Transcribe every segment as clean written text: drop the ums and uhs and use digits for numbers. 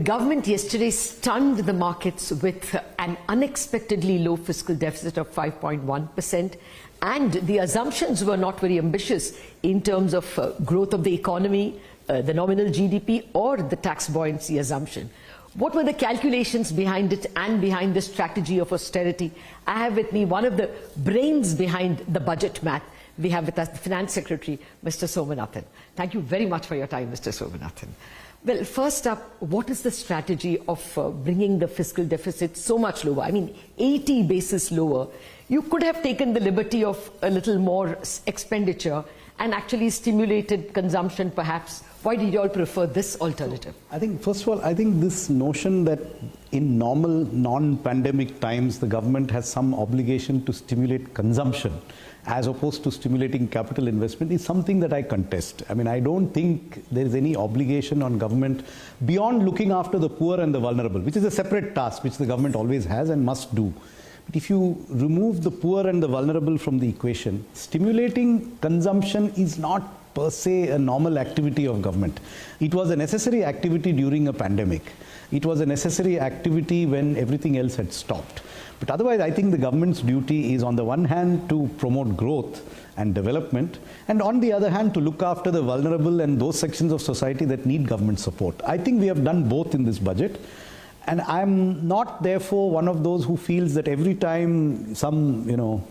government yesterday stunned the markets with an unexpectedly low fiscal deficit of 5.1%, and the assumptions were not very ambitious in terms of growth of the economy, the nominal GDP or the tax buoyancy assumption. What were the calculations behind it and behind the strategy of austerity? I have with me one of the brains behind the budget math. We have with us the Finance Secretary, Mr. Somanathan. Thank you very much for your time, Mr. Somanathan. Well, first up, what is the strategy of bringing the fiscal deficit so much lower? I mean, 80 basis lower. You could have taken the liberty of a little more expenditure and actually stimulated consumption, perhaps. Why did you all prefer this alternative? I think, first of all, I think this notion that in normal, non-pandemic times, the government has some obligation to stimulate consumption as opposed to stimulating capital investment is something that I contest. I mean, I don't think there is any obligation on government beyond looking after the poor and the vulnerable, which is a separate task which the government always has and must do. But if you remove the poor and the vulnerable from the equation, stimulating consumption is not per se a normal activity of government. It was a necessary activity during a pandemic. It was a necessary activity when everything else had stopped. But otherwise, I think the government's duty is, on the one hand, to promote growth and development, and on the other hand, to look after the vulnerable and those sections of society that need government support. I think we have done both in this budget. And I'm not, therefore, one of those who feels that every time some,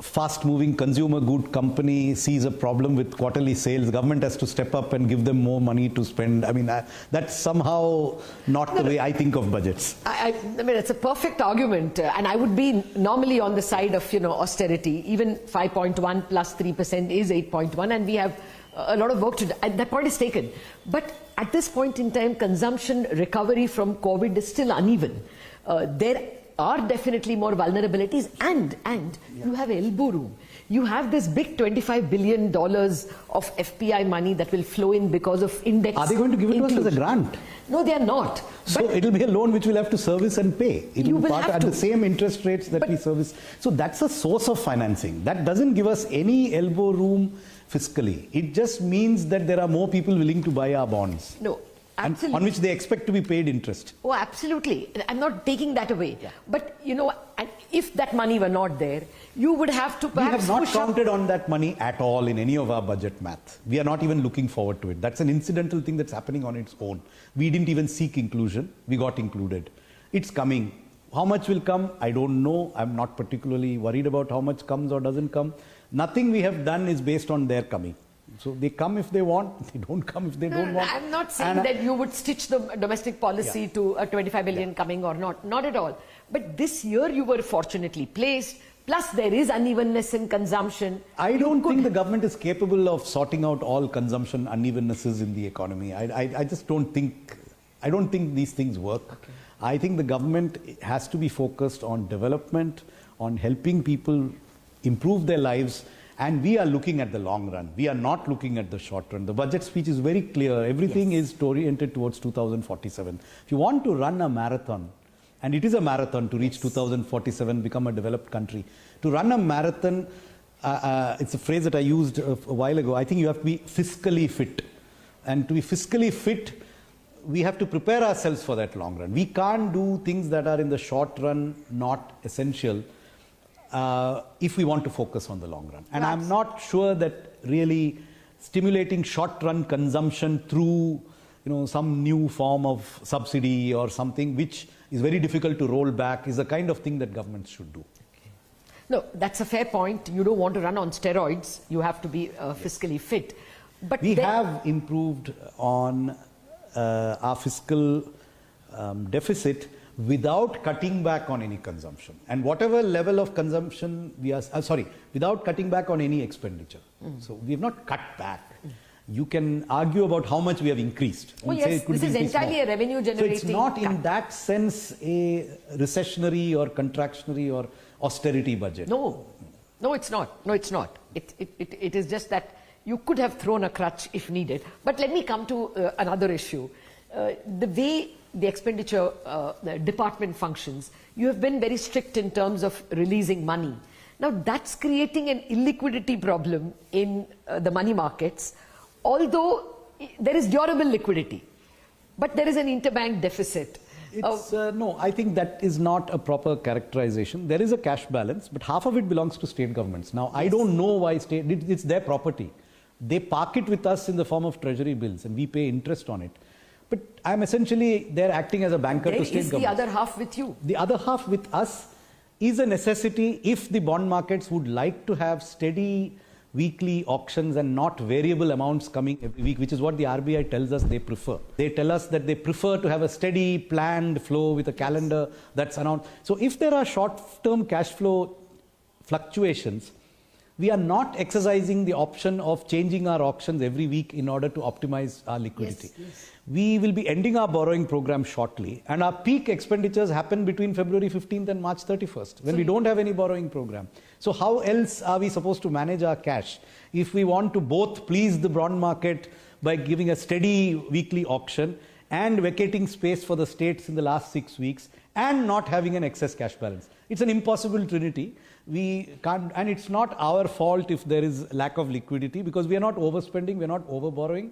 fast-moving consumer good company sees a problem with quarterly sales, government has to step up and give them more money to spend. I mean, that's somehow not the way I think of budgets. I mean, it's a perfect argument, and I would be normally on the side of, austerity. Even 5.1 plus 3% is 8.1, and we have a lot of work to do. That point is taken. But at this point in time, consumption recovery from COVID is still uneven. There are definitely more vulnerabilities, and you have elbow room. You have this big $25 billion of FPI money that will flow in because of index. Are they going to give it to us as a grant? No, they are not. So it'll be a loan which we'll have to service and pay. It will be part at the same interest rates that we service. So that's a source of financing. That doesn't give us any elbow room fiscally. It just means that there are more people willing to buy our bonds. No. Absolutely. On which they expect to be paid interest. Oh, absolutely. I'm not taking that away. Yeah. But, and if that money were not there, you would have to perhaps We have not counted on that money at all in any of our budget math. We are not even looking forward to it. That's an incidental thing that's happening on its own. We didn't even seek inclusion. We got included. It's coming. How much will come? I don't know. I'm not particularly worried about how much comes or doesn't come. Nothing we have done is based on their coming. So they come if they want, they don't come if they don't want. I'm not saying that you would stitch the domestic policy to a 25 billion coming or not at all. But this year you were fortunately placed, plus there is unevenness in consumption. I don't think the government is capable of sorting out all consumption unevennesses in the economy. I just don't think, I don't think these things work. Okay. I think the government has to be focused on development, on helping people improve their lives. And we are looking at the long run. We are not looking at the short run. The budget speech is very clear. Everything is oriented towards 2047. If you want to run a marathon, and it is a marathon to reach 2047, become a developed country. To run a marathon, it's a phrase that I used a while ago. I think you have to be fiscally fit. And to be fiscally fit, we have to prepare ourselves for that long run. We can't do things that are in the short run not essential. If we want to focus on the long run. And I'm not sure that really stimulating short-run consumption through some new form of subsidy or something which is very difficult to roll back is the kind of thing that governments should do. Okay. No, that's a fair point. You don't want to run on steroids. You have to be fiscally fit. But we have improved on our fiscal deficit without cutting back on any consumption. And whatever level of consumption we are, without cutting back on any expenditure. So we have not cut back. You can argue about how much we have increased. Oh yes, this is entirely a revenue generating. So it's not in that sense a recessionary or contractionary or austerity budget. No, it's not. No, it's not. It is just that you could have thrown a crutch if needed. But let me come to another issue. The way the expenditure the department functions, you have been very strict in terms of releasing money. Now that's creating an illiquidity problem in the money markets, although there is durable liquidity. But there is an interbank deficit. No, I think that is not a proper characterization. There is a cash balance, but half of it belongs to state governments. Now, I don't know why it's their property. They park it with us in the form of treasury bills and we pay interest on it. But I'm essentially, they're acting as a banker to state governments. There is the other half with you. The other half with us is a necessity if the bond markets would like to have steady weekly auctions and not variable amounts coming every week, which is what the RBI tells us they prefer. They tell us that they prefer to have a steady planned flow with a calendar that's announced. So if there are short-term cash flow fluctuations, we are not exercising the option of changing our auctions every week in order to optimize our liquidity. Yes. We will be ending our borrowing program shortly, and our peak expenditures happen between February 15th and March 31st, when we don't have any borrowing program. So how else are we supposed to manage our cash if we want to both please the bond market by giving a steady weekly auction and vacating space for the states in the last 6 weeks and not having an excess cash balance? It's an impossible trinity. We can't, and it's not our fault if there is lack of liquidity, because we are not overspending, we are not overborrowing.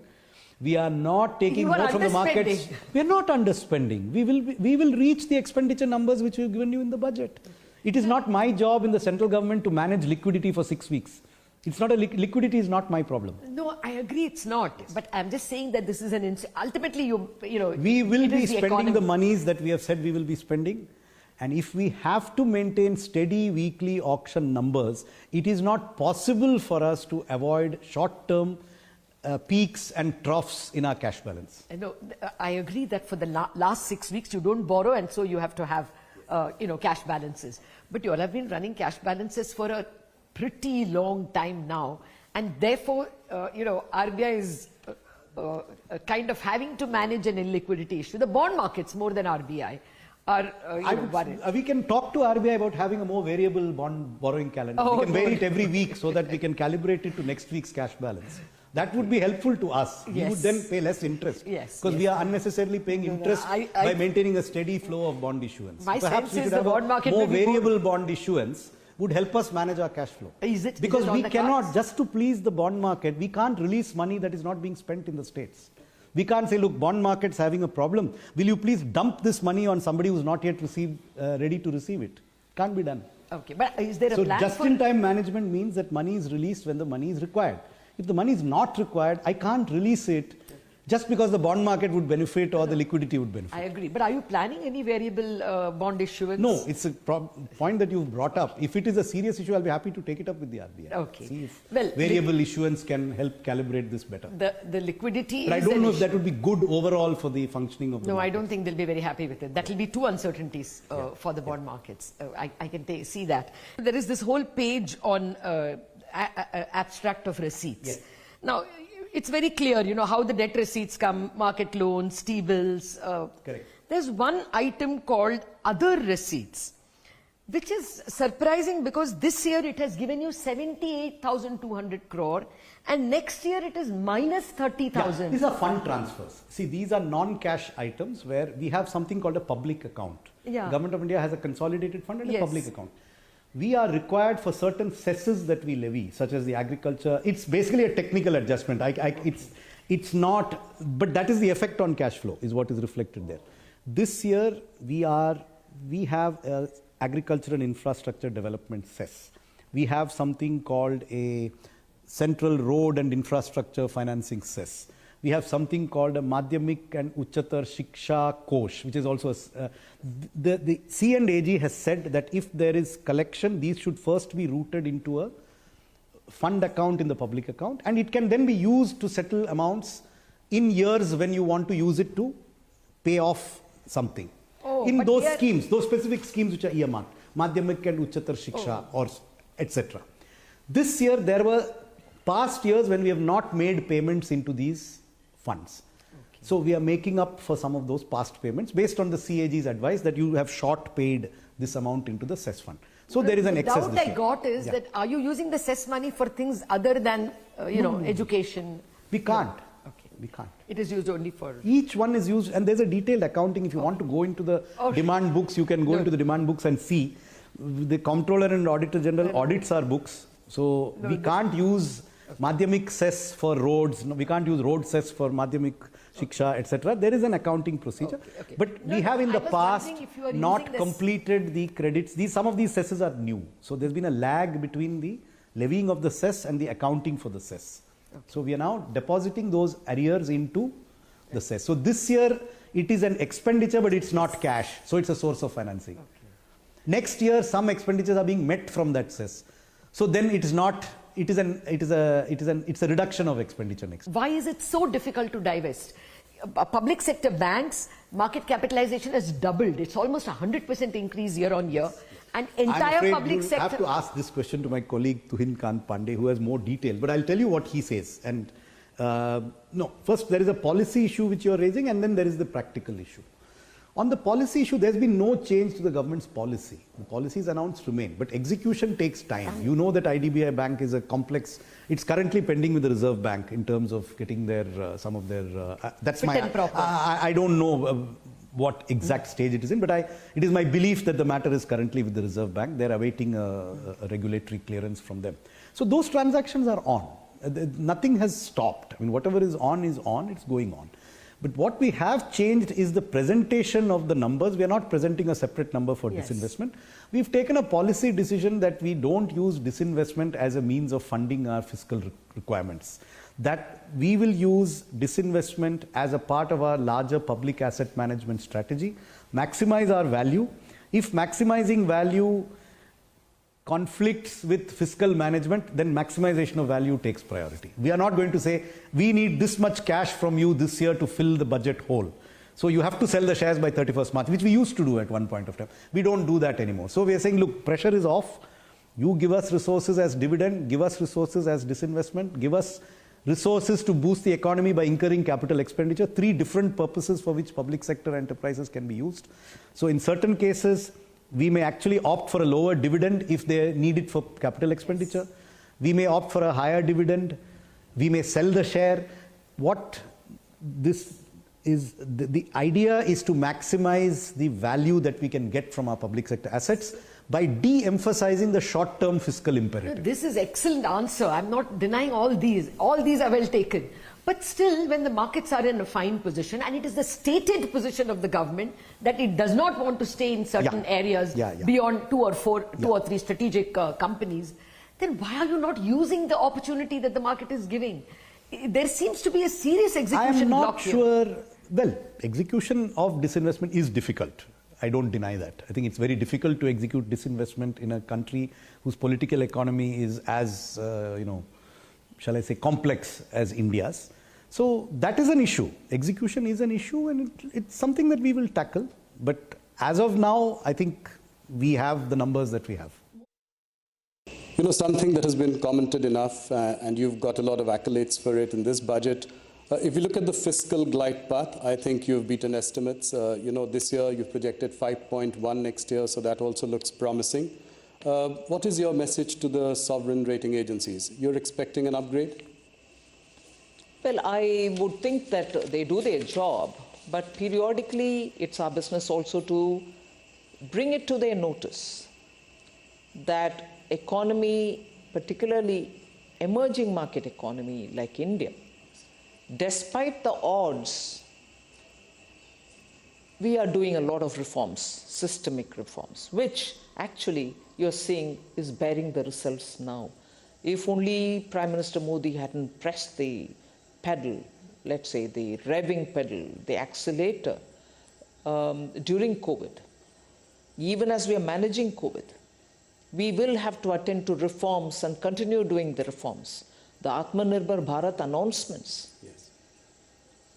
We are not taking more from the markets. We are not underspending. We will reach the expenditure numbers which we have given you in the budget. It is not my job in the central government to manage liquidity for 6 weeks. It's not liquidity is not my problem. No, I agree it's not. But I'm just saying that this is ultimately you know. We will be spending the monies that we have said we will be spending. And if we have to maintain steady weekly auction numbers, it is not possible for us to avoid short-term peaks and troughs in our cash balance. No, I agree that for the last 6 weeks you don't borrow, and so you have to have cash balances. But you all have been running cash balances for a pretty long time now, and therefore RBI is kind of having to manage an illiquidity issue. The bond markets more than RBI are worried. We can talk to RBI about having a more variable bond borrowing calendar. We can vary it every week so that we can calibrate it to next week's cash balance. That would be helpful to us. Yes. We would then pay less interest. Yes. Because we are unnecessarily paying interest by maintaining a steady flow of bond issuance. Perhaps we could have a more variable bond issuance would help us manage our cash flow. Because we cannot, just to please the bond market, we can't release money that is not being spent in the states. We can't say, look, bond market's having a problem. Will you please dump this money on somebody who's not yet ready to receive it? Can't be done. Okay, but is there a plan? So just-in-time management means that money is released when the money is required. If the money is not required, I can't release it just because the bond market would benefit or the liquidity would benefit. I agree. But are you planning any variable bond issuance? No, it's a point that you've brought up. If it is a serious issue, I'll be happy to take it up with the RBI. Okay. See if variable issuance can help calibrate this better. The liquidity but I don't know if that would be good overall for the functioning of the market. I don't think they'll be very happy with it. That will be two uncertainties for the bond markets. I can see that. There is this whole page on abstract of receipts. Yes. Now, it's very clear, how the debt receipts come, market loans, T-bills. Correct. There's one item called other receipts, which is surprising because this year it has given you 78,200 crore and next year it is minus 30,000. Yeah, these are fund transfers. See, these are non-cash items where we have something called a public account. Yeah. The Government of India has a consolidated fund and a public account. We are required for certain cesses that we levy, such as the agriculture. It's basically a technical adjustment. It's not, but that is the effect on cash flow, is what is reflected there. This year, we have agriculture and infrastructure development cess. We have something called a central road and infrastructure financing cess. We have something called a Madhyamik and Uchatar Shiksha Kosh, which is also the C&AG has said that if there is collection, these should first be routed into a fund account in the public account, and it can then be used to settle amounts in years when you want to use it to pay off something. In those schemes, those specific schemes which are earmarked, Madhyamik and Uchatar Shiksha or etc. This year there were past years when we have not made payments into these funds. Okay. So we are making up for some of those past payments based on the CAG's advice that you have short paid this amount into the cess fund. So there is an excess. The doubt I got is that are you using the cess money for things other than education? We can't. Okay. We can't. It is used only for... Each one is used, and there's a detailed accounting. If you want to go into the demand books, you can go into the demand books and see. The Comptroller and Auditor General audits our books. So we can't use Madhyamik cess for roads. No, we can't use road cess for Madhyamik Shiksha, etc. There is an accounting procedure. Okay. But No, we have in I the was past wondering if you are not using this- completed the credits. Some of these cesses are new. So there's been a lag between the levying of the cess and the accounting for the cess. So we are now depositing those arrears into the cess. So this year it is an expenditure, but it's not cash. So it's a source of financing. Next year, some expenditures are being met from that cess. So then it is not. It's a reduction of expenditure next. Why is it so difficult to divest? Public sector banks, market capitalization has doubled. It's almost 100% increase year on year. And entire I'm public afraid sector. you have to ask this question to my colleague Tuhin Kant Pandey, who has more detail. But I'll tell you what he says. And no, first there is a policy issue which you are raising, and then there is the practical issue. On the policy issue, there's been no change to the government's policy. The policies announced remain, but execution takes time. You know that IDBI Bank is a complex. It's currently pending with the Reserve Bank in terms of getting their some of their. That's Fit my. and proper. I don't know what exact stage it is in, but it is my belief that the matter is currently with the Reserve Bank. They're awaiting a regulatory clearance from them. So those transactions are on. Nothing has stopped. I mean, whatever is on, it's going on. But what we have changed is the presentation of the numbers. We are not presenting a separate number for disinvestment. We've taken a policy decision that we don't use disinvestment as a means of funding our fiscal requirements. That we will use disinvestment as a part of our larger public asset management strategy, maximize our value. If maximizing value conflicts with fiscal management, then maximization of value takes priority. We are not going to say, we need this much cash from you this year to fill the budget hole. So you have to sell the shares by 31st March, which we used to do at one point of time. We don't do that anymore. So we are saying, look, pressure is off. You give us resources as dividend, give us resources as disinvestment, give us resources to boost the economy by incurring capital expenditure. Three different purposes for which public sector enterprises can be used. So in certain cases, we may actually opt for a lower dividend if they need it for capital expenditure. We may opt for a higher dividend. We may sell the share. What this is, the idea is to maximize the value that we can get from our public sector assets by de-emphasizing the short-term fiscal imperative. This is excellent answer. I'm not denying all these. All these are well taken. But still, when the markets are in a fine position, and it is the stated position of the government that it does not want to stay in certain areas beyond two or three strategic companies, then why are you not using the opportunity that the market is giving? There seems to be a serious execution block here. I am not sure. Well, execution of disinvestment is difficult. I don't deny that. I think it's very difficult to execute disinvestment in a country whose political economy is as, shall I say, complex as India's. So that is an issue. Execution is an issue, and it's something that we will tackle. But as of now, I think we have the numbers that we have. You know, something that has been commented enough, and you've got a lot of accolades for it in this budget. If you look at the fiscal glide path, I think you've beaten estimates. This year you've projected 5.1 next year, so that also looks promising. What is your message to the sovereign rating agencies? You're expecting an upgrade? Well, I would think that they do their job, but periodically it's our business also to bring it to their notice that economy, particularly emerging market economy like India, despite the odds, we are doing a lot of reforms, systemic reforms, which actually you're seeing is bearing the results now. If only Prime Minister Modi hadn't pressed the pedal, let's say the revving pedal, the accelerator during COVID, even as we are managing COVID, we will have to attend to reforms and continue doing the reforms. The Atmanirbhar Bharat announcements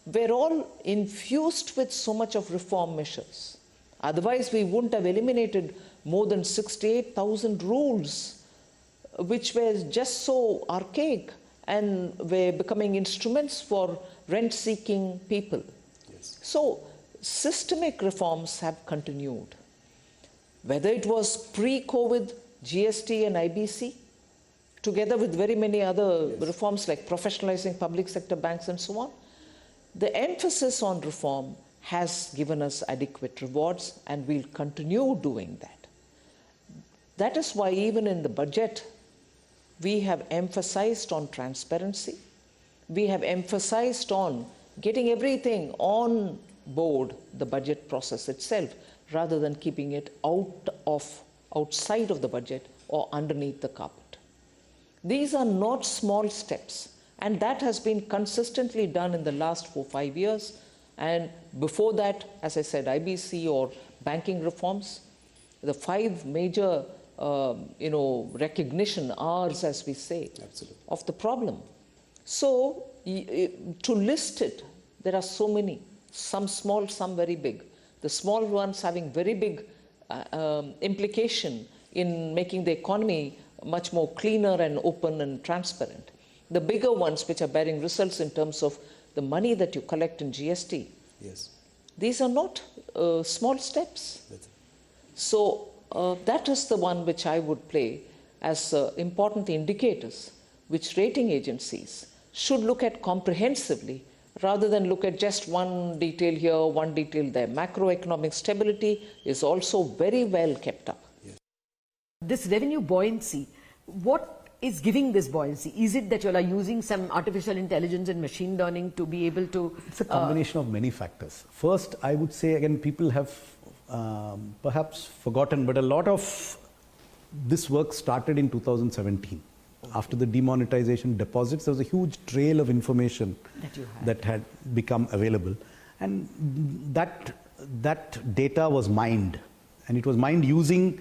were all infused with so much of reform measures. Otherwise, we wouldn't have eliminated more than 68,000 rules, which were just so archaic and were becoming instruments for rent-seeking people. So, systemic reforms have continued. Whether it was pre-COVID, GST and IBC, together with very many other reforms like professionalizing public sector banks and so on, the emphasis on reform has given us adequate rewards, and we'll continue doing that. That is why even in the budget, we have emphasized on transparency. We have emphasized on getting everything on board the budget process itself, rather than keeping it outside of the budget or underneath the carpet. These are not small steps, and that has been consistently done in the last 4-5 years. And before that, as I said, IBC or banking reforms, the 5 major recognition R's, as we say, Absolutely. of the problem. So to list it, there are so many, some small, some very big. The small ones having very big implication in making the economy much more cleaner and open and transparent. The bigger ones, which are bearing results in terms of the money that you collect in GST. Yes. These are not small steps. So that is the one which I would play as important indicators, which rating agencies should look at comprehensively, rather than look at just one detail here, one detail there. Macroeconomic stability is also very well kept up. Yes. This revenue buoyancy, what is giving this buoyancy? Is it that you are using some artificial intelligence and machine learning to be able to... It's a combination of many factors. First, I would say, again, people have perhaps forgotten, but a lot of this work started in 2017. After the demonetization deposits, there was a huge trail of information that had become available. And that data was mined. And it was mined using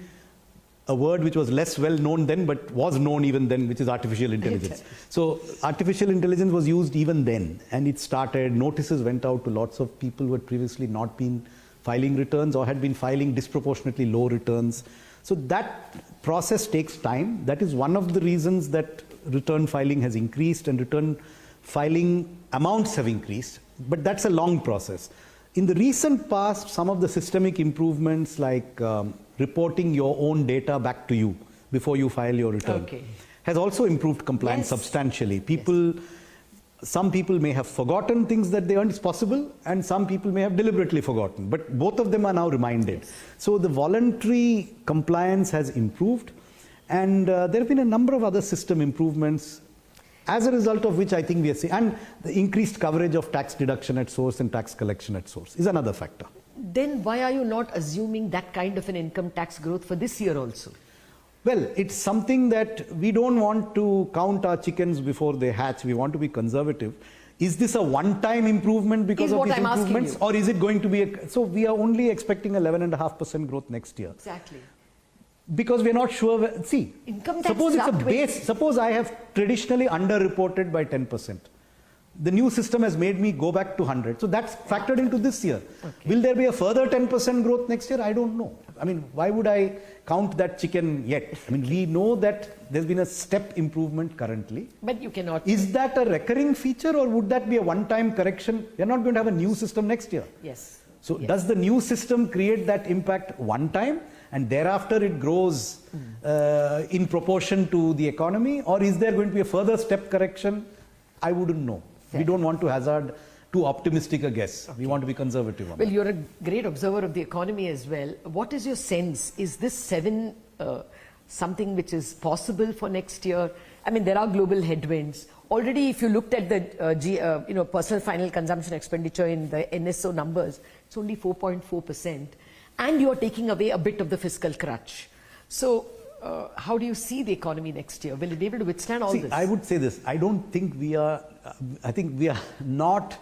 a word which was less well known then, but was known even then, which is artificial intelligence. So artificial intelligence was used even then. And it started, notices went out to lots of people who had previously not been filing returns or had been filing disproportionately low returns. So that process takes time. That is one of the reasons that return filing has increased and return filing amounts have increased. But that's a long process. In the recent past, some of the systemic improvements like reporting your own data back to you before you file your return has also improved compliance substantially. Some people may have forgotten things that they earned, it's possible, and some people may have deliberately forgotten, but both of them are now reminded. So the voluntary compliance has improved, and there have been a number of other system improvements, as a result of which I think we are seeing, and the increased coverage of tax deduction at source and tax collection at source is another factor. Then why are you not assuming that kind of an income tax growth for this year also? Well, it's something that we don't want to count our chickens before they hatch. We want to be conservative. Is this a one-time improvement because of these improvements? Or is it going to be so we are only expecting 11.5% growth next year. Exactly. Because we're not sure. See, suppose it's a base. Suppose I have traditionally underreported by 10%. The new system has made me go back to 100. So that's factored into this year. Will there be a further 10% growth next year? I don't know. I mean, why would I count that chicken yet? I mean, we know that there's been a step improvement currently. But you cannot. Is that a recurring feature or would that be a one-time correction? We're not going to have a new system next year. Yes. So does the new system create that impact one time and thereafter it grows in proportion to the economy? Or is there going to be a further step correction? I wouldn't know. We don't want to hazard too optimistic a guess. We want to be conservative on that. Well, you're a great observer of the economy as well. What is your sense? Is this 7 something which is possible for next year? I mean, there are global headwinds. Already, if you looked at the personal final consumption expenditure in the NSO numbers, it's only 4.4%. And you're taking away a bit of the fiscal crutch. So, how do you see the economy next year? Will it be able to withstand all this? I would say this. I don't think we are, I think we are not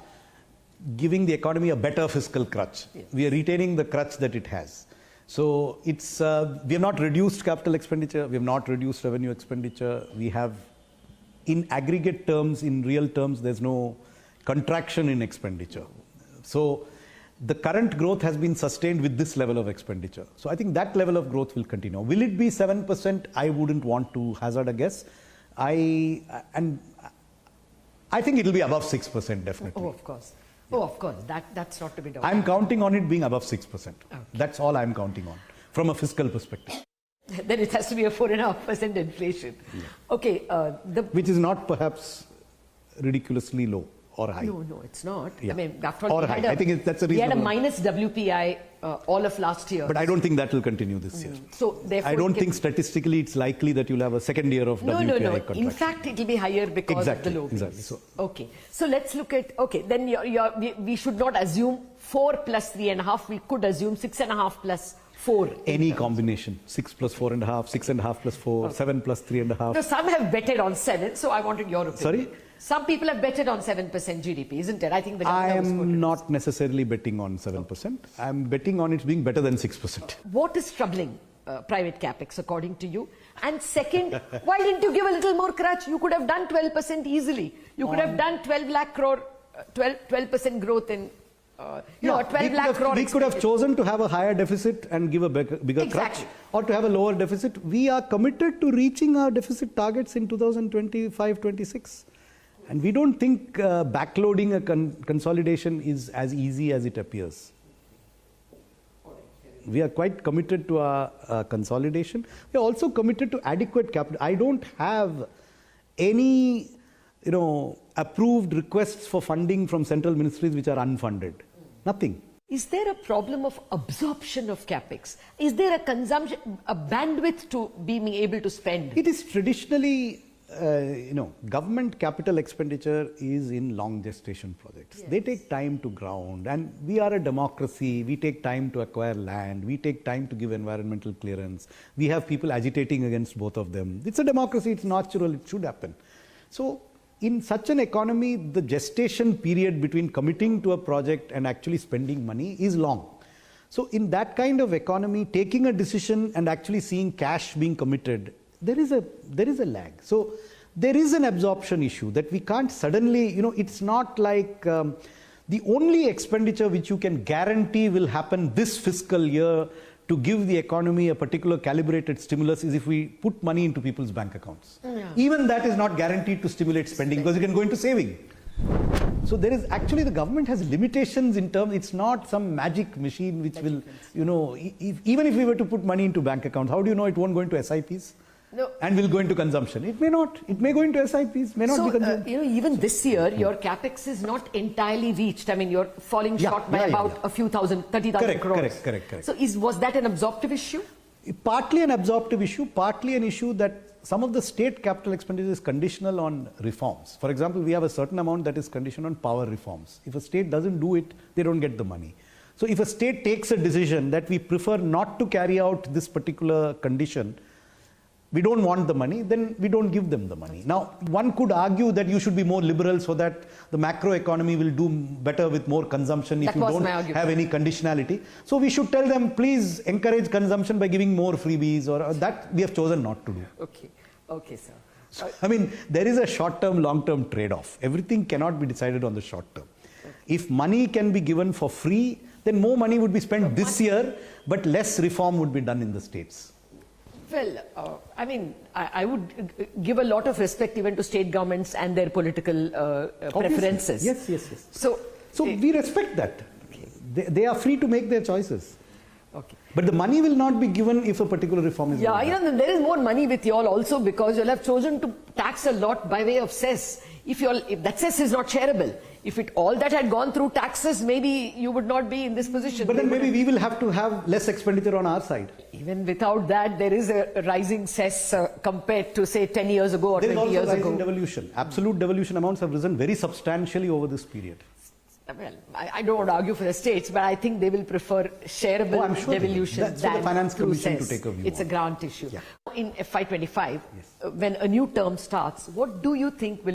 giving the economy a better fiscal crutch. Yes. We are retaining the crutch that it has. So it's, we have not reduced capital expenditure. We have not reduced revenue expenditure. We have, in aggregate terms, in real terms, there's no contraction in expenditure. So the current growth has been sustained with this level of expenditure. So I think that level of growth will continue. Will it be 7%? I wouldn't want to hazard a guess. I think it will be above 6%, definitely. Oh, of course. Yeah. Oh, of course. That's not to be doubted. I'm counting on it being above 6%. Okay. That's all I'm counting on from a fiscal perspective. Then it has to be a 4.5% inflation. Yeah. Okay. Which is not perhaps ridiculously low or high. No, it's not. Yeah. I mean, after all, Or we high. had I think that's a we had a reasonable- minus WPI all of last year. But I don't think that will continue this year. So therefore, I don't it can- think statistically it's likely that you'll have a second year of WPI No. contraction. In fact, it will be higher because Exactly, of the low base. exactly. So- Okay. So let's look at, okay, then we should not assume 4 plus 3.5. We could assume 6.5 plus 4. Any combination, 6 plus 4.5, 6.5 plus 4, 7 plus 3.5. No, some have betted on 7, so I wanted your opinion. Sorry? Some people have betted on 7% GDP, isn't it? I think the I governor was am quoted. not necessarily betting on 7%. I'm betting on it being better than 6%. What is troubling private capex according to you? And second, why didn't you give a little more crutch? You could have done 12% easily. You could have done 12 lakh crore, 12% growth in, 12 lakh crore. We could have chosen to have a higher deficit and give a bigger Exactly. crutch, or to have a lower deficit. We are committed to reaching our deficit targets in 2025-26. And we don't think backloading a consolidation is as easy as it appears. We are quite committed to our consolidation. We are also committed to adequate capital. I don't have any, approved requests for funding from central ministries which are unfunded. Nothing. Is there a problem of absorption of capex? Is there a consumption, a bandwidth to being able to spend? It is traditionally, government capital expenditure is in long gestation projects. Yes. They take time to ground, and we are a democracy. We take time to acquire land. We take time to give environmental clearance. We have people agitating against both of them. It's a democracy. It's natural. It should happen. So in such an economy, the gestation period between committing to a project and actually spending money is long. So in that kind of economy, taking a decision and actually seeing cash being committed, there is a lag. So there is an absorption issue that we can't suddenly, it's not like the only expenditure which you can guarantee will happen this fiscal year to give the economy a particular calibrated stimulus is if we put money into people's bank accounts. Yeah. Even that is not guaranteed to stimulate spending because it can go into saving. So there is actually, the government has limitations in terms, it's not some magic machine which will, even if we were to put money into bank accounts, how do you know it won't go into SIPs? No. And will go into consumption? It may not. It may go into SIPs, may not be consumed. Even this year, your capex is not entirely reached. I mean, you're falling short by about a few thousand, 30,000 crores. Correct. So was that an absorptive issue? Partly an absorptive issue, partly an issue that some of the state capital expenditure is conditional on reforms. For example, we have a certain amount that is conditional on power reforms. If a state doesn't do it, they don't get the money. So if a state takes a decision that we prefer not to carry out this particular condition, we don't want the money, then we don't give them the money. Now, one could argue that you should be more liberal so that the macro economy will do better with more consumption if you don't have any conditionality. So we should tell them, please encourage consumption by giving more freebies, or that we have chosen not to do. Okay, sir. So, I mean, there is a short-term, long-term trade-off. Everything cannot be decided on the short term. If money can be given for free, then more money would be spent this year, but less reform would be done in the states. Well, I would give a lot of respect even to state governments and their political preferences. Yes. So we respect that. Okay. They are free to make their choices. Okay. But the money will not be given if a particular reform is not done. There is more money with you all also because you'll have chosen to tax a lot by way of cess. If that cess is not shareable, if all that had gone through taxes, maybe you would not be in this position. But then maybe we will have to have less expenditure on our side. Even without that, there is a rising cess compared to, say, 10 years ago or 20 years ago. There is also rising devolution. Absolute devolution amounts have risen very substantially over this period. Well, I don't want to argue for the states, but I think they will prefer shareable devolution That's for the Finance Commission to take a view. It's a grant issue. Yeah. In FY25, when a new term starts, what do you think will